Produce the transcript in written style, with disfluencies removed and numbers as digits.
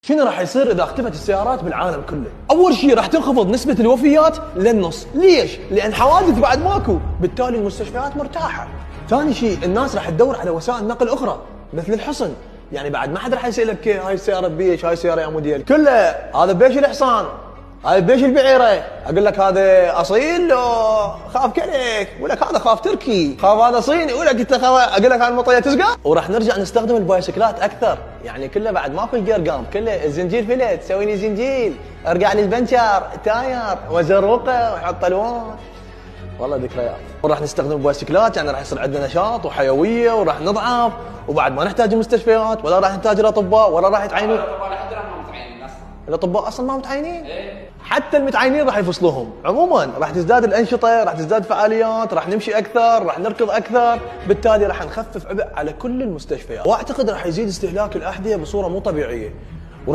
شنو راح يصير اذا اختفت السيارات بالعالم كله؟ اول شيء راح تنخفض نسبة الوفيات للنص، ليش؟ لان حوادث بعد ماكو، بالتالي المستشفيات مرتاحة. ثاني شيء الناس راح تدور على وسائل نقل اخرى مثل الحصن، يعني بعد ما حد راح يسألك هاي السيارة بيش، هاي السيارة يا موديل، كله هذا بيش الحصان، هاي بيش البعيرة، اقول لك هذا اصيل لو خاف كلك، يقول لك هذا خاف تركي، خاف هذا صيني، يقول لك انت اقول لك هاي المطيه تسقط. وراح نرجع نستخدم البايسكلات اكثر، يعني كله بعد ماكو الجير قام، كله الزنجير فلت، سوي لي زنجيل، ارجع لي البنشر، تاير وزروقه وحط الوان. والله ذكريات. وراح نستخدم البايسكلات، يعني راح يصير عندنا نشاط وحيويه، وراح نضعف، وبعد ما نحتاج المستشفيات ولا راح نحتاج الاطباء ولا راح يتعينون. الاطباء اصلا ما متعينين. حتى المتعينين راح يفصلوهم. عموما راح تزداد الانشطه، راح تزداد فعاليات، راح نمشي اكثر، راح نركض اكثر، بالتالي راح نخفف عبء على كل المستشفيات. واعتقد راح يزيد استهلاك الاحذيه بصوره مو طبيعيه.